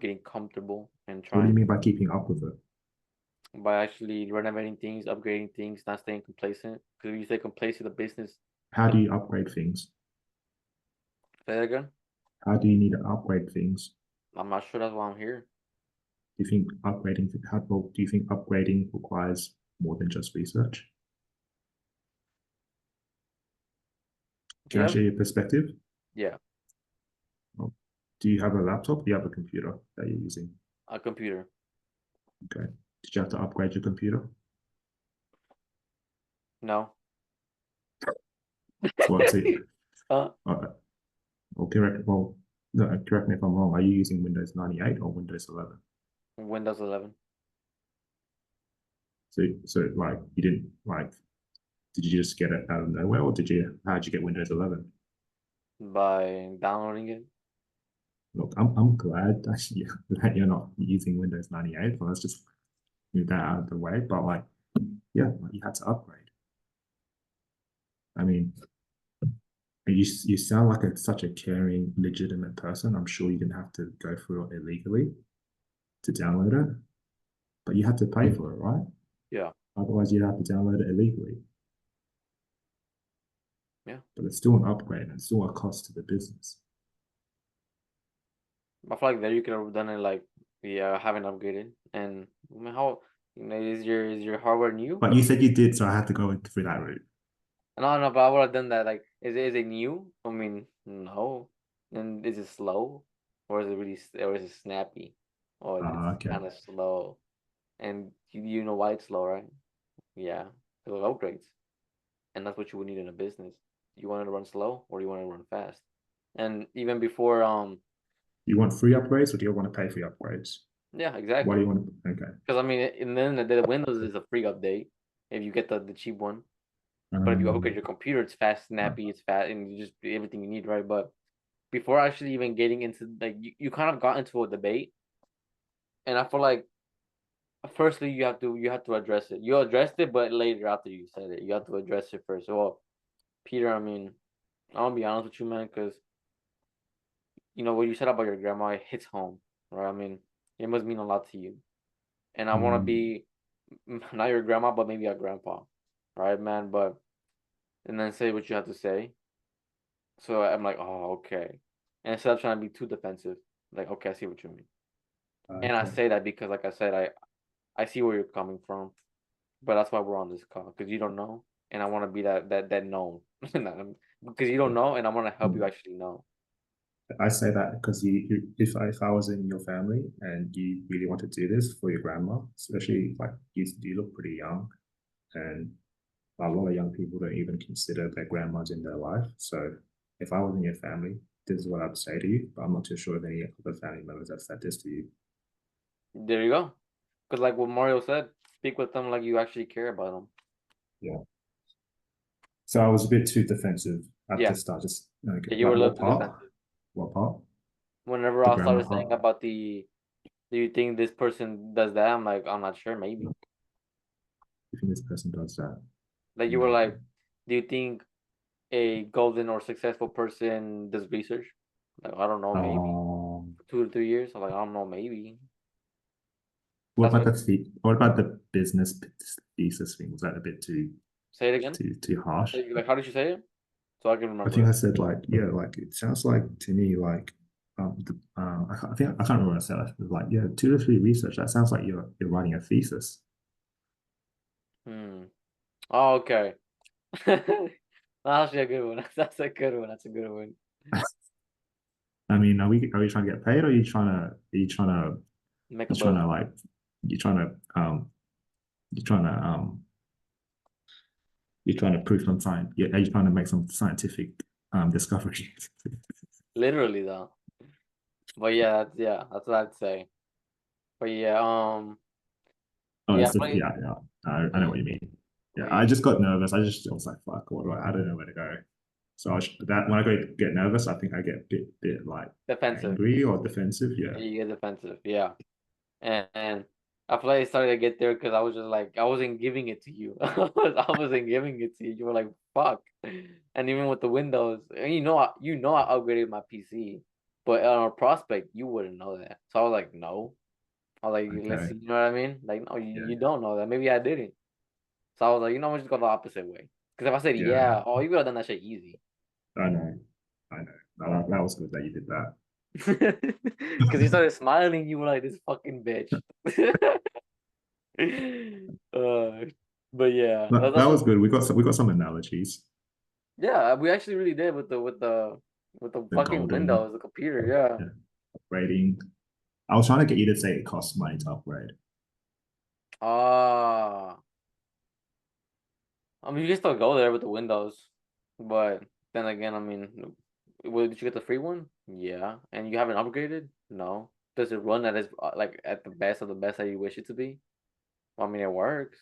getting comfortable and What do you trying mean by keeping up with it? by actually renovating things, upgrading things, not staying complacent. Because if you stay complacent, the business. How do you upgrade things? Say that again. How do you need to upgrade things? I'm not sure that's why I'm here. Do you think upgrading how well, do you think upgrading requires more than just research? Can I Yeah. share your perspective? Yeah. Well, do you have a laptop? Do you have a computer that you're using? A computer. Okay. Did you have to upgrade your computer? No. What's it? uh, Uh, well, no, correct me if I'm wrong. Are you using Windows 98 or Windows 11? Windows 11. So like you didn't like, did you just get it out of nowhere, or how did you get Windows 11? By downloading it. Look, I'm glad that you're not using Windows 98. Well, let's just move that out of the way. But like, yeah, like you had to upgrade. I mean, you sound like such a caring, legitimate person. I'm sure you didn't have to go through it illegally to download it, but you had to pay for it, right? Yeah. Otherwise, you'd have to download it illegally. Yeah. But it's still an upgrade and it's still a cost to the business. I feel like there you could have done it like haven't upgraded. And I mean, how is your hardware new? But you said you did, so I had to go through that route. No, but I would have done that. Like, is it new? I mean, no. And is it slow, or is it or is it snappy? Or it's Okay. kind of slow. And you know why it's slow, right? Yeah, because of upgrades, and that's what you would need in a business. You want it to run slow, or you want it to run fast. And even before, You want free upgrades, or do you want to pay for your upgrades? yeah, Why do exactly. you want to? Okay. Because I mean, in the end of the day, the Windows is a free update if you get the cheap one. But if you upgrade Um, your computer, it's fast, snappy, it's fast, and you just everything you need, right? But before actually even getting into like you kind of got into a debate, and I feel like firstly you have to address it. You addressed it, but later after you said it, you have to address it first. Well, Peter, I mean, I want to be honest with you, man, because what you said about your grandma, it hits home, right? I mean, it must mean a lot to you, and I want to um, be not your grandma, but maybe a grandpa, right, man? But and then say what you have to say. So I'm like, oh, okay. And instead of trying to be too defensive, like, okay, I see what you mean. And I okay. say that because, like I said, I see where you're coming from, but that's why we're on this call because you don't know, and I want to be that known, because you don't know, and I want to help you actually know. I say that because if I was in your family and you really want to do this for your grandma, especially like you look pretty young, and a lot of young people don't even consider their grandmas in their life. So if I was in your family, this is what I'd say to you. But I'm not too sure if any other family members have said this to you. There you go. Because like what Mario said, speak with them like you actually care about them. Yeah. So I was a bit too defensive at the Yeah, start. Just okay, yeah, you were like a little what too part? defensive. What part? Whenever The I grandma started part? saying about do you think this person does that? I'm like, I'm not sure, maybe. You think this person does that? Like you were Maybe. like, do you think a golden or successful person does research? Like, I don't know, maybe Um, 2 to 3 years. I'm like, I don't know, maybe. what That's about what. what about the business thesis thing? Was that a bit Say it again. too harsh? Like, how did you say it? So I can I remember think it. I said like yeah, like it sounds like to me like I think I can't remember what I said. I was like yeah, 2 to 3 research. That sounds like you're writing a thesis. Hmm. Oh, okay. That's actually a good one. That's a good one. That's a good one. I mean, are we trying to get paid, or Make a you trying buck. to like you trying to you trying to you're trying to prove some science? Are you trying to make some scientific discovery? Literally though. But yeah, that's what I'd say. But yeah, Oh, yeah, it's yeah, yeah. I know yeah, what you mean. Yeah, but I yeah, just got nervous. I was like, fuck, what do I don't know where to go. So that when I get nervous, I think I get a bit like defensive. angry or defensive. Yeah. You get defensive. Yeah. And I feel like I started to get there because I was just like I wasn't giving it to you. I wasn't giving it to you. You were like, fuck. And even with the Windows, and you know I upgraded my PC, But on a prospect, you wouldn't know that. So I was like, no. I was like, let's Okay. see, you know what I mean? Like, no, Yeah. you don't know that. Maybe I didn't. So I was like, I'm just go the opposite way. Because if I said Yeah. yeah, oh, you would have done that shit easy. I know. I know. That was good that you did that. Because you started smiling, you were like this fucking bitch. uh, but yeah, That that's was what. good. We got some analogies. Yeah, we actually really did with the The fucking golden, Windows, the computer. Yeah. yeah, rating. I was trying to get you to say it costs money to upgrade. Ah, I mean, you can still go there with the Windows, but then again, I mean, did you get the free one? Yeah, and you haven't upgraded? No. Does it run at its like at the best of the best that you wish it to be? Well, I mean, it works.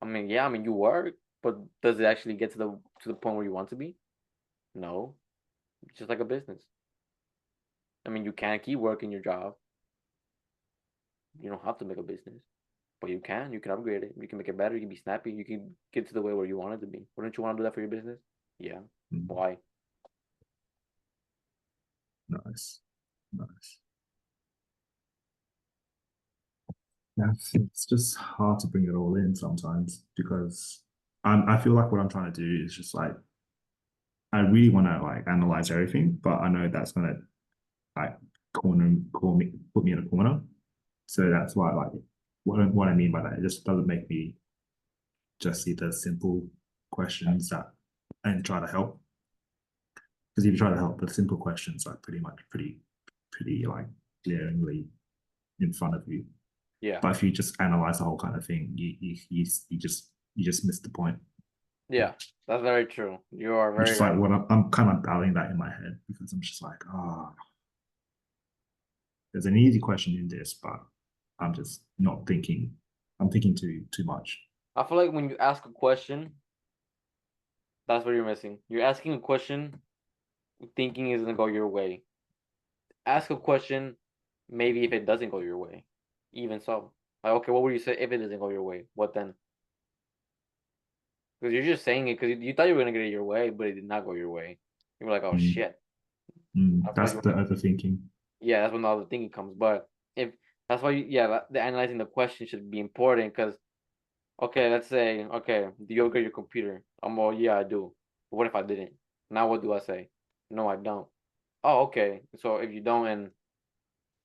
I mean, yeah, I mean, you work, but does it actually get to the point where you want to be? No. It's just like a business. I mean, you can't keep working your job. You don't have to make a business, but you can. You can upgrade it. You can make it better. You can be snappy. You can get to the way where you want it to be. Wouldn't you want to do that for your business? Yeah. Mm, Why? nice, nice. Yeah, it's just hard to bring it all in sometimes because I feel like what I'm trying to do is just like I really want to like analyze everything, but I know that's gonna like call me, put me in a corner. So that's why like what I mean by that, it just doesn't make me just see the simple questions that and try to help. Because if you try to help, the simple questions are pretty like glaringly in front of you. Yeah. But if you just analyze the whole kind of thing, you just miss the point. Yeah. That's very true. You are Which very is like right. what I'm kind of battling that in my head because I'm just like, there's an easy question in this, but I'm just not thinking. I'm thinking too much. I feel like when you ask a question, that's what you're missing. You're asking a question, thinking is gonna go your way. Ask a question, maybe if it doesn't go your way. Even so. Like, okay, what would you say if it doesn't go your way? What then? Because you're just saying it because you thought you were gonna get it your way, but it did not go your way. You were like, oh Mm, shit. That's what that's you the overthinking. yeah, that's when all the thinking comes. But if that's why yeah, the analyzing the question should be important because okay, let's say okay, do you upgrade your computer? Well, yeah, I do. But what if I didn't? Now what do I say? No, I don't. Oh, okay. So if you don't, and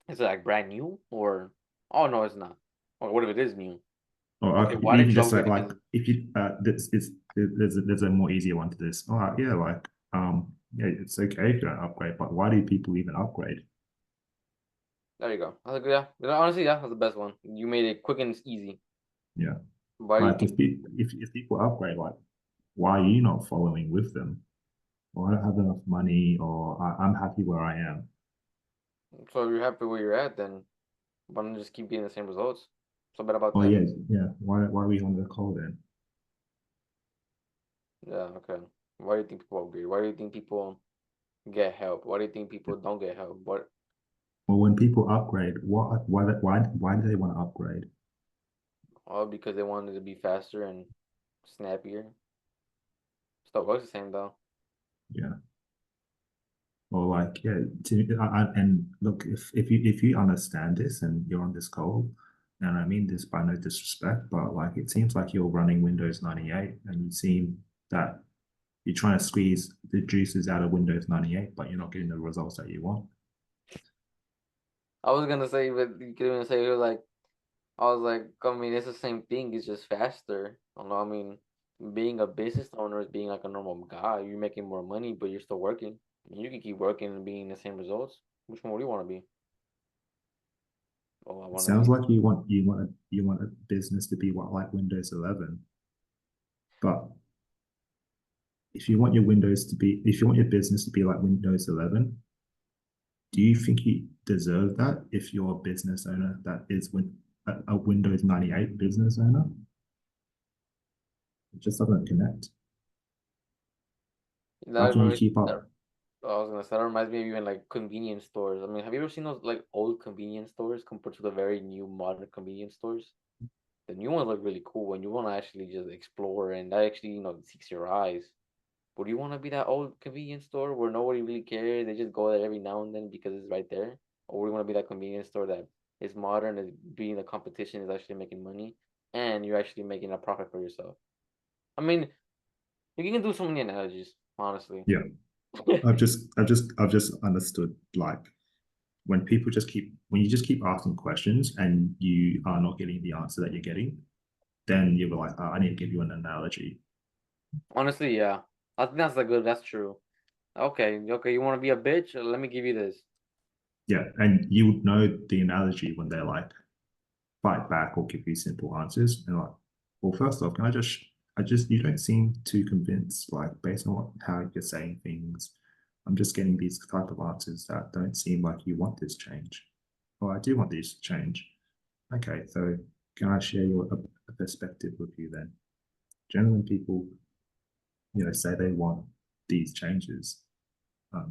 is it like brand new or oh no, it's not. Or what if it is new? Or Okay, why even didn't you just upgrade it? like Because if you this it's there's a more easier one to this. Oh yeah, like yeah, it's okay if you don't upgrade, but why do people even upgrade? there you go. I was like, yeah, honestly, yeah, that's the best one. You made it quick and easy. Yeah, Why do you like think? if people upgrade, like why are you not following with them? Or I don't have enough money, or I'm happy where I am. So if you're happy where you're at, then why don't you just keep getting the same results? So bad about Oh that. yeah, yeah. Why are we on the call then? Yeah, okay. Why do you think people upgrade? Why do you think people get help? Why do you think people don't get help? What? Well, when people upgrade, why do they want to upgrade? All because they wanted to be faster and snappier. Still works the same though. Yeah. Or like, yeah, and look, if you understand this and you're on this call, and I mean this by no disrespect, but like it seems like you're running Windows 98 and you seem that you're trying to squeeze the juices out of Windows 98, but you're not getting the results that you want. I was gonna say, but you couldn't even say it was like I was like, I mean, it's the same thing. It's just faster. I don't know. I mean, being a business owner is being like a normal guy. You're making more money, but you're still working. You can keep working and being the same results. Which one would you want to be? Oh, I It want to sounds be. like you want a business to be what like Windows 11, but if you want your business to be like Windows 11, do you think you deserve that if you're a business owner that is a Windows 98 business owner? It just doesn't connect. How That can you reminds, keep that, up? I was gonna say that reminds me of even like convenience stores. I mean, have you ever seen those like old convenience stores compared to the very new modern convenience stores? The new ones look really cool when you want to actually just explore and that actually seeks your eyes. Would you want to be that old convenience store where nobody really cares? They just go there every now and then because it's right there, or would you want to be that convenience store that is modern, is being a competition, is actually making money, and you're actually making a profit for yourself? I mean, you can do so many analogies, honestly. Yeah, I've just understood like when people just keep when you just keep asking questions and you are not getting the answer that you're getting, then you're like, oh, I need to give you an analogy. Honestly, yeah. I think that's good. That's true. Okay, okay. You want to be a bitch? Let me give you this. Yeah, and you would know the analogy when they're like fight back or give you simple answers. And like, well, first off, can I just, you don't seem too convinced, like based on how you're saying things. I'm just getting these type of answers that don't seem like you want this change. Oh, I do want this change. Okay, so can I share a perspective with you then? Generally, people, say they want these changes.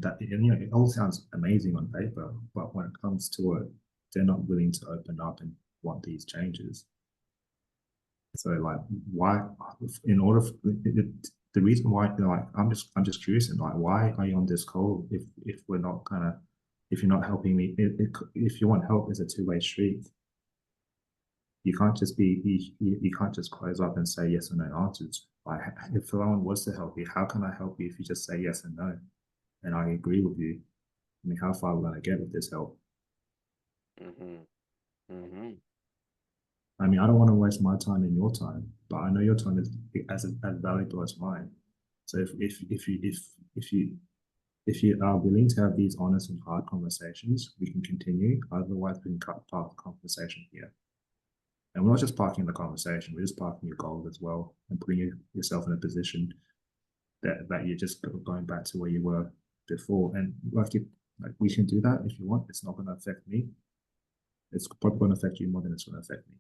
That it all sounds amazing on paper, but when it comes to it, they're not willing to open up and want these changes. So like, why? In order, for, the reason why, like, I'm just curious, and like, why are you on this call if we're not kind of, if you're not helping me, if you want help, is a two-way street. You can't just you can't just close up and say yes or no answers. Like, if someone was to help you, how can I help you if you just say yes and no? And I agree with you. I mean, how far are we going to get with this help? Mm-hmm. Mm-hmm. I mean, I don't want to waste my time and your time, but I know your time is as valuable as mine. So if you are willing to have these honest and hard conversations, we can continue. Otherwise, we can cut part of the conversation here. And we're not just parking the conversation; we're just parking your goal as well and putting yourself in a position that you're just going back to where you were before. And like we can do that if you want. It's not going to affect me. It's probably going to affect you more than it's going to affect me.